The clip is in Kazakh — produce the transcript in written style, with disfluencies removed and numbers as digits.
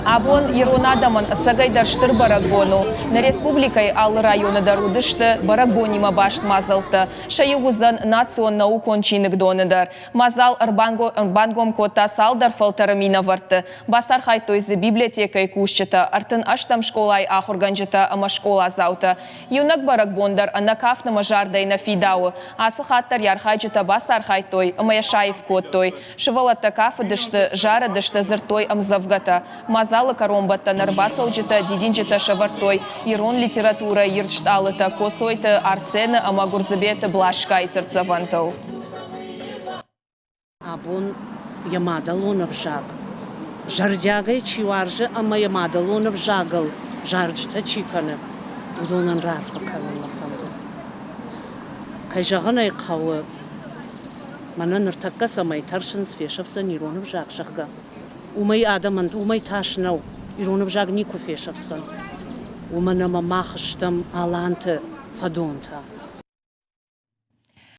Абон иронадаман сагайдар штыр барагону, на республикой ал районы дарудышты барагонима башт мазалты, шаюгузан национ наукон чинык доныдар. Мазал арбангом кота салдар фалтарамина варты, басар хайтойзы библиотекой кушчыта, артын аштам школай ахурганжыта ама школа заута. Юнак барагбондар анакафна мажардай на фидау, асы хаттар ярхайжыта басар хайтой, ама яшаев коттой, шывалата кафыдышты, жарадышты зыртой амзавгата. Мазалы коромбата нарбасалжыта, дидинжыта шавартой, ирон литература, ирчталыта, косойта, арсены, амагурзыбеты, блашкай сердцевантал. Абон ямадалонов жаг. Жардягай чиваржы, ама ямадалонов жагал, жарджта чиканы. Удонан рарфа калынна фанды. Кайжағанай қауы, мана ныртакка самай таршын сфешавсан иронов жаг жағға. Умай адаманд, умай ташнау, иронов жаг нику фешавсан. Умана мамахыштам аланты фадонта.